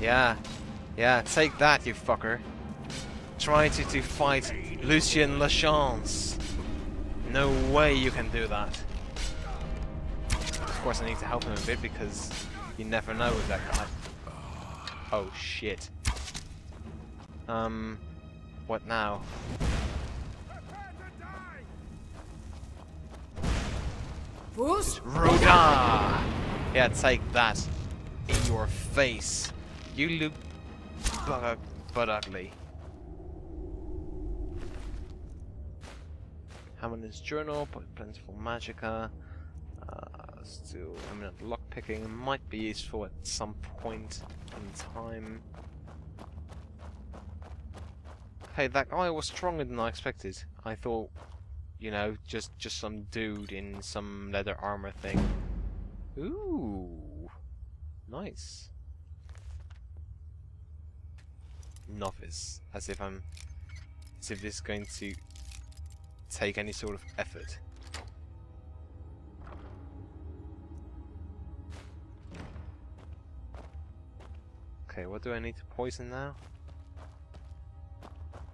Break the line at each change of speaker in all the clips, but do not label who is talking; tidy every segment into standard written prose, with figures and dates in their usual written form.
Yeah. Yeah, take that, you fucker. Try to fight Lucien Lachance. No way you can do that. Of course I need to help him a bit because you never know with that guy. Oh shit. What now? Ruda! Yeah, take that. In your face. You look but ugly. Hammond's journal, plentiful magicka. Still, lockpicking might be useful at some point in time. Hey, that guy was stronger than I expected. I thought, you know, just some dude in some leather armor thing. Ooh, nice. Novice, as if this is going to take any sort of effort. Okay, what do I need to poison now?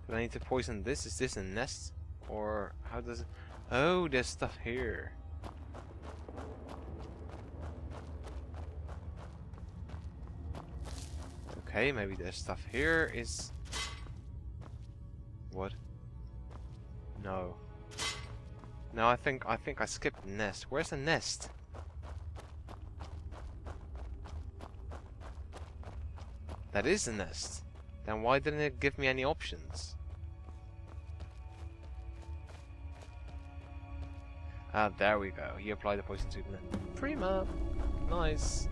Do I need to poison this? Is this a nest? Or how does it... Oh, there's stuff here. Okay, maybe there's stuff here. Is... What? No. No, I think I skipped the nest. Where's the nest? That is the nest. Then why didn't it give me any options? Ah, there we go. You apply the poison to the net. Prima! Nice.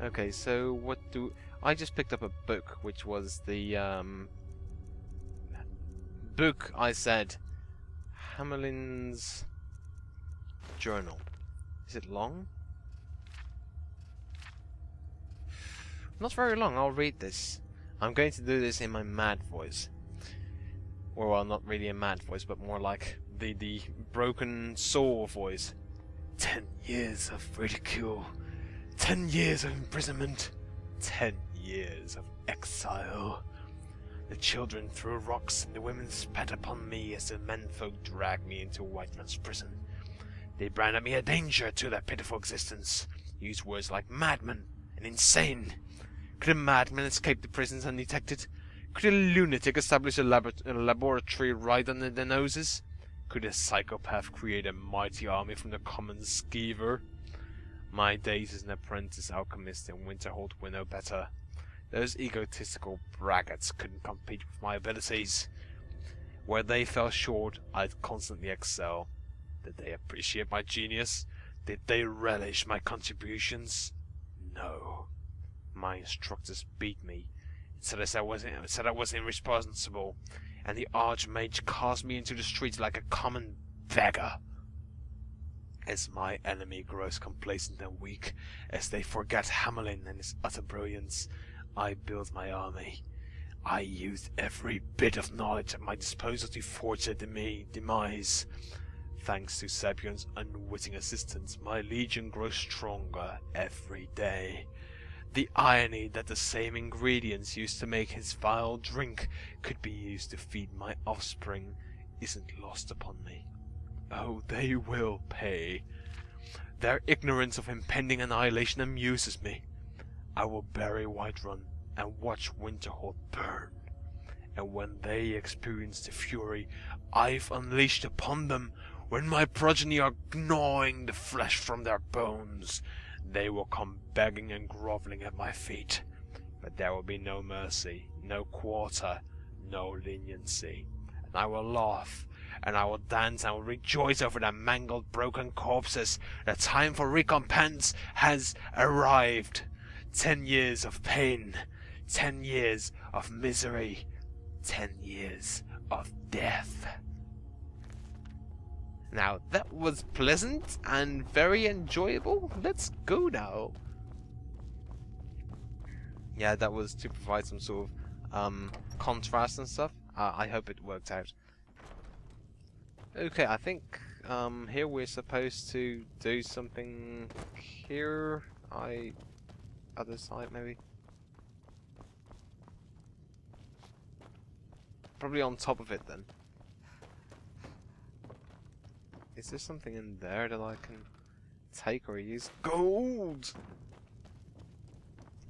Okay, so what do... I just picked up a book, which was the, book, I said. Hamelin's journal. Is it long? Not very long, I'll read this. I'm going to do this in my mad voice. Or, well, not really a mad voice, but more like the broken soul voice. 10 years of ridicule. 10 years of imprisonment. 10 years of exile. The children threw rocks and the women spat upon me as the menfolk dragged me into a white man's prison. They branded me a danger to their pitiful existence. Used words like madman and insane. Could a madman escape the prisons undetected? Could a lunatic establish a laboratory right under their noses? Could a psychopath create a mighty army from the common skeever? My days as an apprentice alchemist in Winterhold were no better. Those egotistical braggarts couldn't compete with my abilities. Where they fell short, I'd constantly excel. Did they appreciate my genius? Did they relish my contributions? No. My instructors beat me. It said I was irresponsible, and the Archmage cast me into the streets like a common beggar. As my enemy grows complacent and weak, as they forget Hamelin and his utter brilliance, I build my army. I used every bit of knowledge at my disposal to forge their demise. Thanks to Sabion's unwitting assistance, my legion grows stronger every day. The irony that the same ingredients used to make his vile drink could be used to feed my offspring isn't lost upon me. Oh, they will pay. Their ignorance of impending annihilation amuses me. I will bury Whiterun and watch Winterhold burn. And when they experience the fury I've unleashed upon them, when my progeny are gnawing the flesh from their bones, they will come begging and groveling at my feet. But there will be no mercy, no quarter, no leniency. And I will laugh, and I will dance, and I will rejoice over their mangled, broken corpses. The time for recompense has arrived. 10 years of pain, 10 years of misery, 10 years of death. Now that was pleasant and very enjoyable. Let's go now. Yeah, that was to provide some sort of contrast and stuff. I hope it worked out. Okay, I think here we're supposed to do something here. Other side, maybe? Probably on top of it, then. Is there something in there that I can take or use? Gold!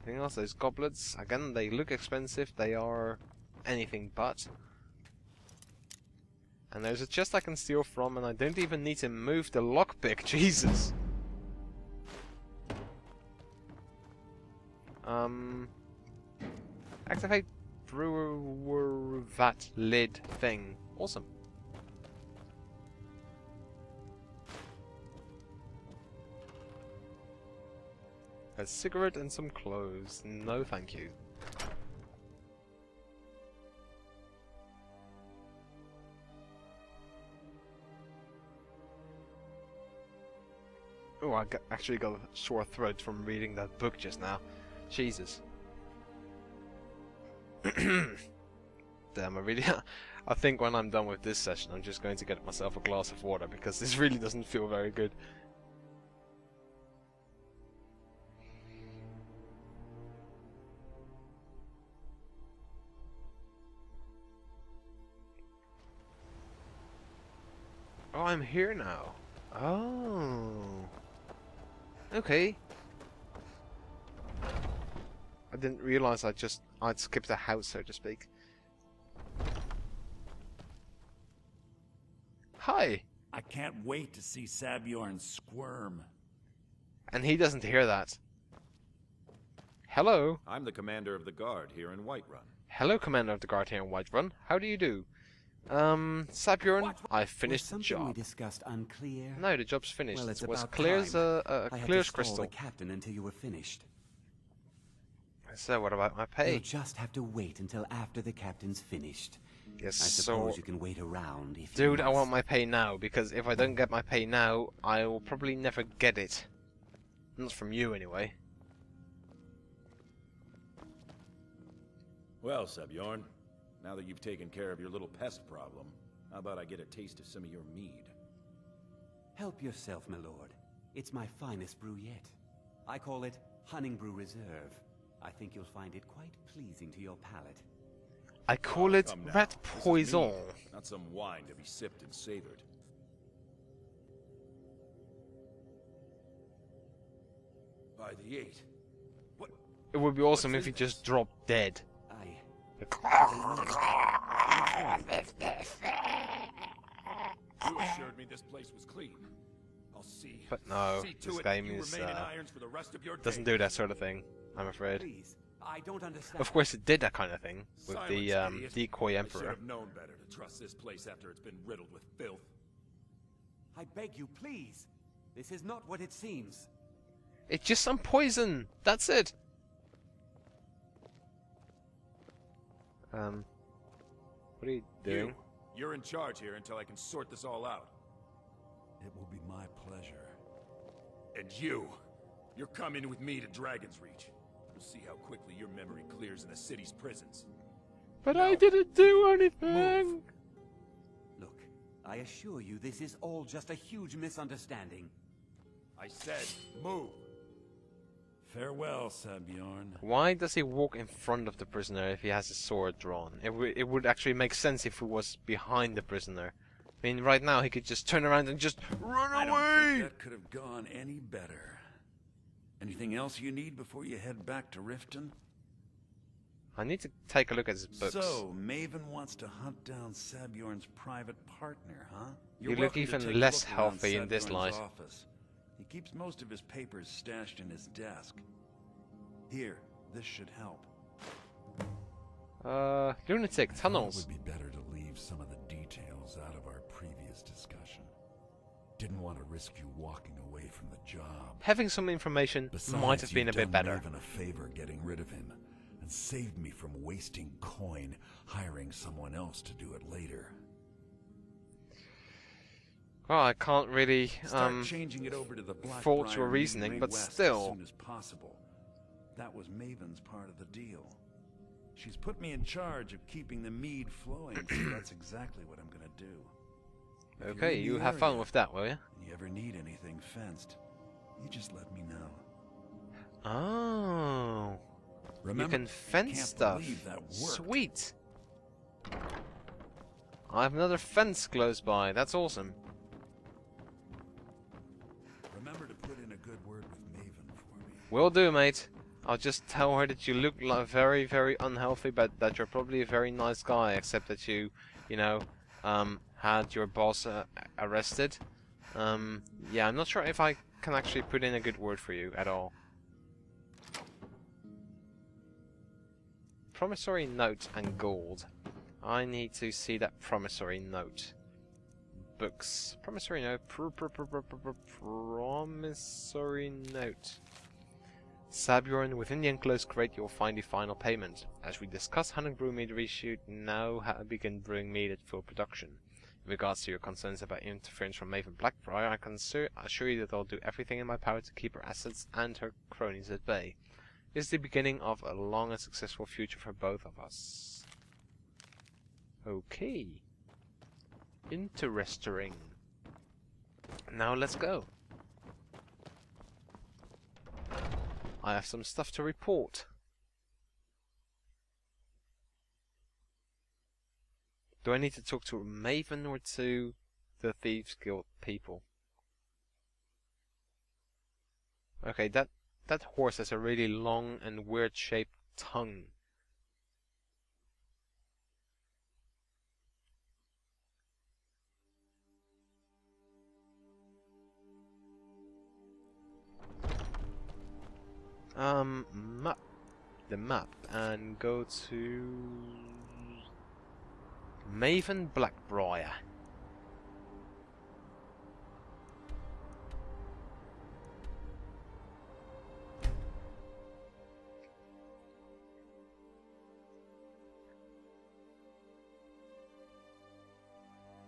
Anything else? Those goblets, again, they look expensive. They are anything but. And there's a chest I can steal from, and I don't even need to move the lockpick. Jesus! Activate brewer vat lid thing. Awesome. A cigarette and some clothes. No, thank you. Oh, I actually got a sore throat from reading that book just now. Jesus. Damn, I think when I'm done with this session, I'm just going to get myself a glass of water, because this really doesn't feel very good. Oh, I'm here now. Oh. Okay. I didn't realize I'd skipped a house, so to speak. Hi.
I can't wait to see Sabjorn squirm.
And he doesn't hear that. Hello.
I'm the commander of the guard here in Whiterun.
Hello, commander of the guard here in Whiterun. How do you do? Sabjorn, I finished the job.
We discussed unclear?
No, the job's finished.
Well, it's
it was
about
clear as a clear as crystal.
the captain until you were finished.
So, what about my pay?
You'll just have to wait until after the captain's finished.
Yes,
I suppose you can wait around if you
Dude, I
must.
want my pay now, because if I don't get my pay now, I will probably never get it. Not from you, anyway.
Well, Sabjorn, now that you've taken care of your little pest problem, how about I get a taste of some of your mead?
Help yourself, my lord. It's my finest brew yet. I call it Honningbrew Reserve. I think you'll find it quite pleasing to your palate.
I call it
Come now.
rat
This is
poison.
mead, not some wine to be sipped and savored. By the 8. What?
It would be awesome
What's
if he
in
just dropped dead.
You assured me this place was clean. I'll see.
But no,
See to
this
it
game
you
is,
remain in irons for the rest of your
doesn't
days.
do that sort of thing, I'm afraid.
Please, I don't understand.
Of course it did that kind of thing, with
Silence,
the
idiot.
decoy
I should
emperor.
have known better to trust this place after it's been riddled with filth.
I beg you, please. This is not what it seems.
It's just some poison! That's it! What are you doing?
You're in charge here until I can sort this all out.
It will be my pleasure.
And you're coming with me to Dragon's Reach. We'll see how quickly your memory clears in the city's prisons.
But
No.
I didn't do anything!
Move. Look, I assure you this is all just a huge misunderstanding.
I said, move.
Farewell, Sabjorn.
Why does he walk in front of the prisoner if he has his sword drawn? It would actually make sense if he was behind the prisoner. I mean, right now he could just turn around and just run
I don't
away!
think that could have gone any better. Anything else you need before you head back to Riften?
I need to take a look at his books.
So, Maven wants to hunt down Sabjorn's private partner, huh?
You look
welcome to
even
take a
less
look around
healthy in this
Sabjorn's
light.
office. He keeps most of his papers stashed in his desk. Here, this should help.
Lunatic
It
tunnels.
would be better to leave some of the details out of our previous discussion. Didn't want to risk you walking away from the job.
Having some information
Besides,
might have been a
you've
bit
done
better.
Raven a favor getting rid of him, and saved me from wasting coin hiring someone else to do it later.
Well, I can't really
Start changing it over to the
fault your
Blackbriar
reasoning,
Mead
but
West
still.
as soon as possible. That was Maven's part of the deal. She's put me in charge of keeping the mead flowing, so that's exactly what I'm gonna do. If you're
Okay,
in
you
the
have fun
area
with that, will you?
and you ever need anything fenced, you just let me know.
Oh.
Remember,
You can fence
can't
stuff.
believe that worked.
Sweet. I have another fence close by. That's awesome.
Remember to put in a good word with Maven for me.
Will do, mate. I'll just tell her that you look like very, very unhealthy, but that you're probably a very nice guy, except that you know, had your boss arrested. Yeah, I'm not sure if I can actually put in a good word for you at all. Promissory note and gold. I need to see that promissory note. Books. Promissory note. Promissory note. Sabjorn, within the enclosed crate you will find the final payment. As we discussed, Hunting Brew Mead reshoot, now begin brewing mead at full production. In regards to your concerns about interference from Maven Blackbriar, I can assure you that I'll do everything in my power to keep her assets and her cronies at bay. This is the beginning of a long and successful future for both of us. Okay. Interesting. Now let's go. I have some stuff to report. Do I need to talk to a Maven or to the Thieves Guild people? Okay, that horse has a really long and weird shaped tongue. The map and go to Maven Blackbriar.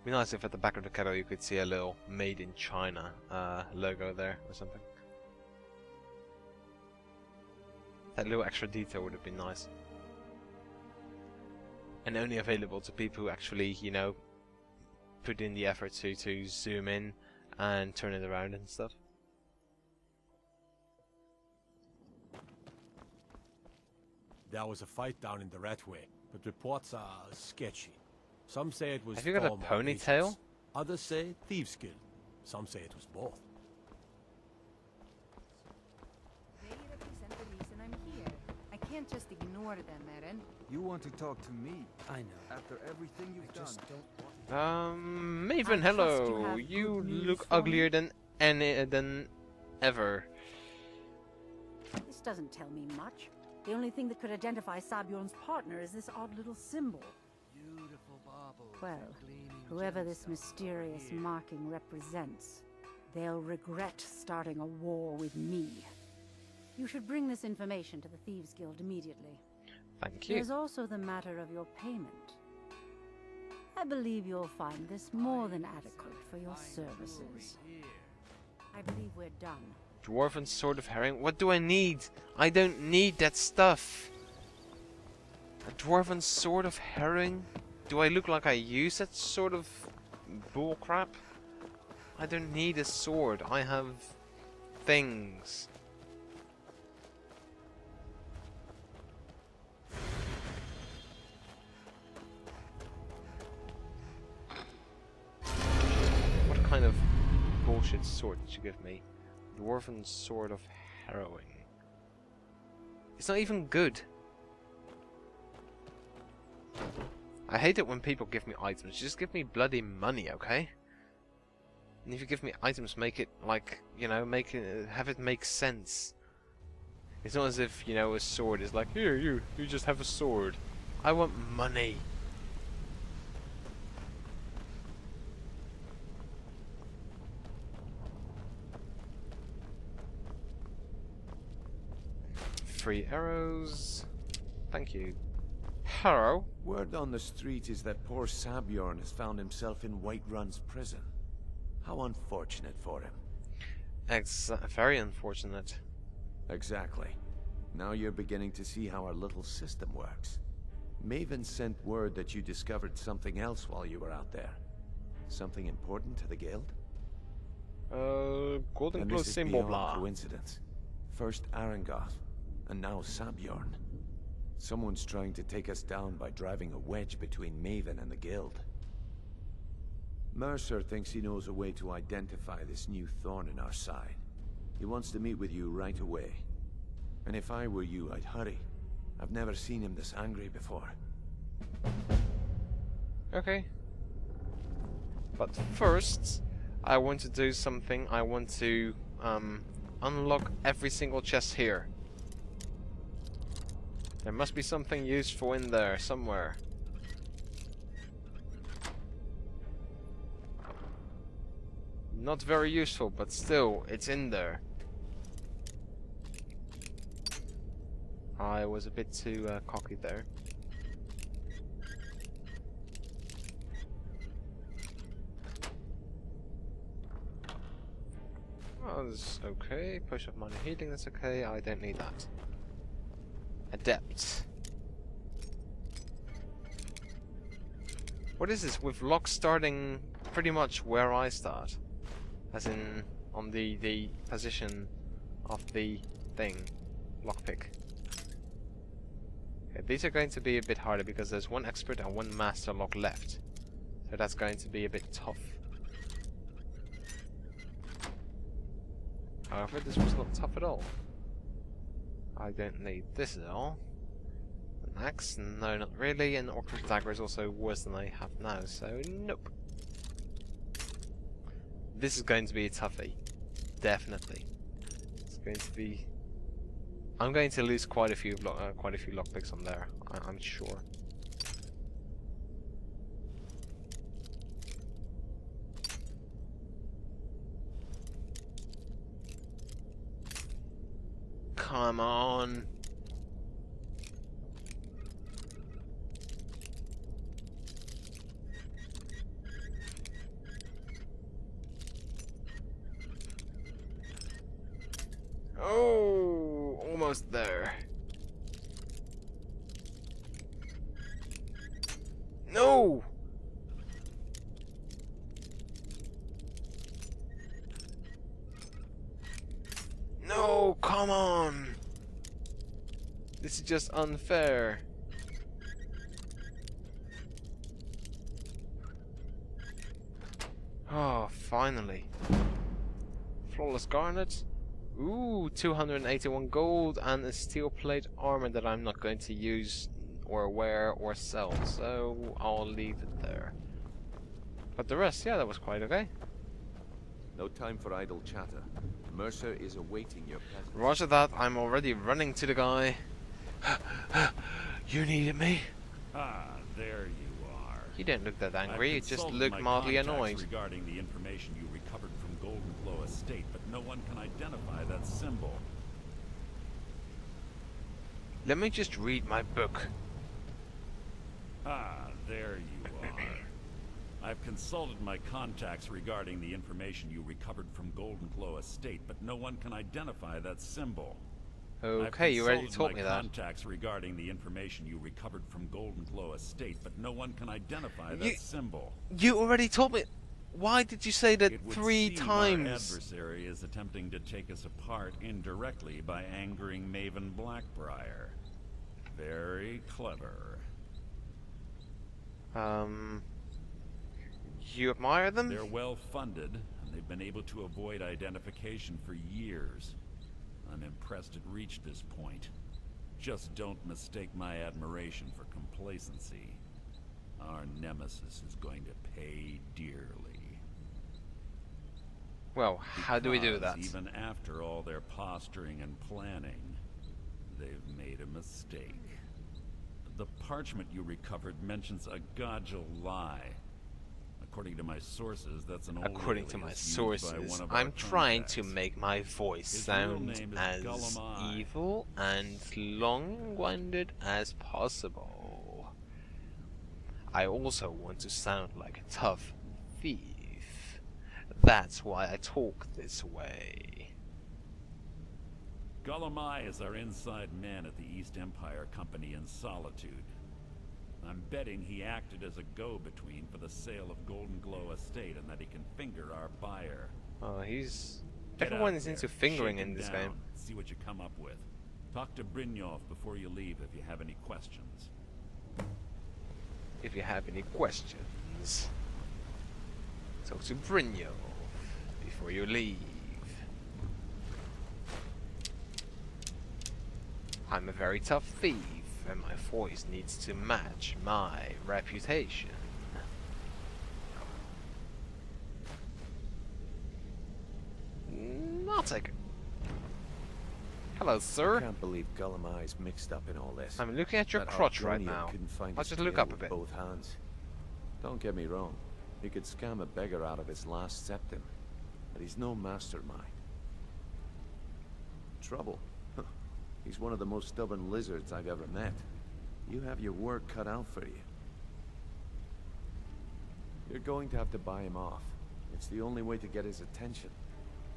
Be nice if at the back of the kettle you could see a little Made in China logo there or something. That little extra detail would have been nice. And only available to people who actually, you know, put in the effort to zoom in and turn it around and stuff.
There was a fight down in the Ratway, but reports are sketchy. Some say it was
Have you got a
former
ponytail?
agents. Others say Thieves Guild. Some say it was both.
They represent the reason I'm here. I can't just ignore them, Eren.
You want to talk to me
I know.
after everything you've done.
Maven,
I trust
hello.
you have
You
good news
look
for me.
uglier than ever.
This doesn't tell me much. The only thing that could identify Sabjorn's partner is this odd little symbol.
Beautiful baubles.
Well, whoever this mysterious marking represents, they'll regret starting a war with me. You should bring this information to the Thieves Guild immediately.
Thank you.
There's also the matter of your payment. I believe you'll find this more than adequate for your services. I believe we're done.
Dwarven Sword of Herring. What do I need? I don't need that stuff. A Dwarven Sword of Herring? Do I look like I use that sort of bullcrap? I don't need a sword. I have things. What kind of bullshit sword did you give me? Dwarven Sword of Harrowing. It's not even good. I hate it when people give me items. Just give me bloody money, okay? And if you give me items, make it like, you know, have it make sense. It's not as if, you know, a sword is like, here, you just have a sword. I want money. Free arrows. Thank you. Hello.
Word on the street is that poor Sabjorn has found himself in Whiterun's prison. How unfortunate for him.
Very unfortunate.
Exactly. Now you're beginning to see how our little system works. Maven sent word that you discovered something else while you were out there. Something important to the guild?
Golden
And
Glow
this is
symbol
beyond
blah.
coincidence. First Arangoth, and now Sabjorn. Someone's trying to take us down by driving a wedge between Maven and the Guild. Mercer thinks he knows a way to identify this new thorn in our side. He wants to meet with you right away. And if I were you, I'd hurry. I've never seen him this angry before.
Okay. But first, I want to do something. I want to unlock every single chest here. There must be something useful in there somewhere. Not very useful, but still, it's in there. I was a bit too cocky there. Oh, that's okay. Push up minor healing, that's okay. I don't need that. Adept. What is this? With locks starting pretty much where I start. As in, on the position of the thing. Lockpick. Okay, these are going to be a bit harder because there's one expert and one master lock left. So that's going to be a bit tough. However, this was not tough at all. I don't need this at all. An axe? No, not really. And Orcish dagger is also worse than I have now, so nope. This is going to be a toughie. Definitely. It's going to be... I'm going to lose quite a few lockpicks on there, I'm sure. Come on. Oh, almost there. No. No, come on. This is just unfair. Oh, finally. Flawless garnet. Ooh, 281 gold and a steel plate armor that I'm not going to use or wear or sell, so I'll leave it there. But the rest, yeah, that was quite okay.
No time for idle chatter. Mercer is awaiting your presence.
Roger that, I'm already running to the guy. You needed me?
Ah, there you are.
You didn't look that angry, you just looked mildly annoyed.
Regarding the information you recovered from Golden Glow Estate, but no one can identify that symbol.
Let me just read my book.
Ah, there you are. I've consulted my contacts regarding the information you recovered from Golden Glow Estate, but no one can identify that symbol.
Okay, you already told me that.
Contacts regarding the information you recovered from Golden Glow Estate, but no one can identify that symbol.
You already told me. Why did you say that 3 times?
Our adversary is attempting to take us apart indirectly by angering Maven Blackbriar. Very clever.
You admire them?
They're well funded, and they've been able to avoid identification for years. I'm impressed it reached this point. Just don't mistake my admiration for complacency. Our nemesis is going to pay dearly.
Well, how do we do that?
Even after all their posturing and planning, they've made a mistake. The parchment you recovered mentions a Godjal lie. According to my sources, that's an old
According to my sources, I'm trying to make my voice sound as evil and long-winded as possible. I also want to sound like a tough thief. That's why I talk this way.
Gulamai is our inside man at the East Empire Company in Solitude. I'm betting he acted as a go-between for the sale of Golden Glow Estate and that he can finger our buyer.
Oh, he's
Get
Everyone
out
is
there,
into fingering
shake
in
him
this
down,
game.
See what you come up with. Talk to Brynjolf before you leave if you have any questions.
If you have any questions, talk to Brynjolf before you leave. I'm a very tough thief, and my voice needs to match my reputation. I'll take it. Hello,
I
sir.
can't believe Gollum Eye's mixed up in all this.
I'm looking at your
That
crotch right
Argonian
now.
couldn't find
Let's
his
just look
tail
up a
with
bit.
both hands. Don't get me wrong. He could scam a beggar out of his last septim, but he's no mastermind. Trouble? Huh. He's one of the most stubborn lizards I've ever met. You have your work cut out for you. You're going to have to buy him off. It's the only way to get his attention.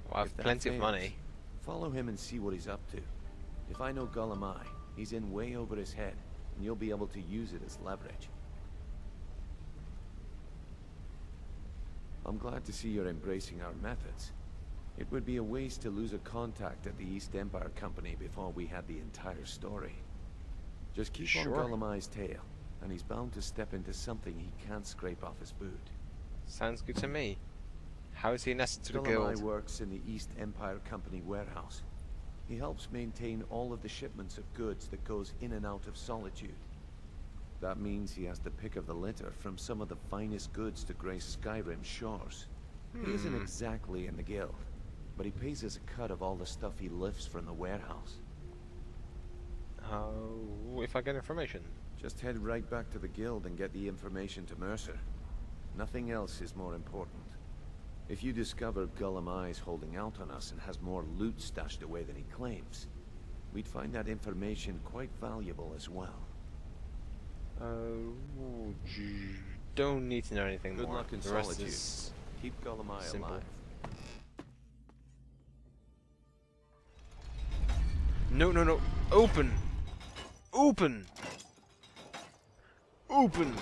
Well, I have
If that
plenty of
fails,
money.
Follow him and see what he's up to. If I know Gollum Eye, he's in way over his head, and you'll be able to use it as leverage. I'm glad to see you're embracing our methods. It would be a waste to lose a contact at the East Empire Company before we had the entire story. Just keep on Gollum Eye's tail, and he's bound to step into something he can't scrape off his boot.
Sounds good to me. How is he an asset to the
Gollum Eye
guild?
works in the East Empire Company warehouse. He helps maintain all of the shipments of goods that goes in and out of Solitude. That means he has the pick of the litter from some of the finest goods to grace Skyrim's shores. He isn't exactly in the guild, but he pays us a cut of all the stuff he lifts from the warehouse.
How if I get information?
Just head right back to the guild and get the information to Mercer. Nothing else is more important. If you discover Gollum Eye's holding out on us and has more loot stashed away than he claims, we'd find that information quite valuable as well.
Don't need to know anything
Good
more.
luck in
The rest
Solitude.
is
Keep Gollum Eye
simple.
alive.
No, no, no. Open! Open! Open!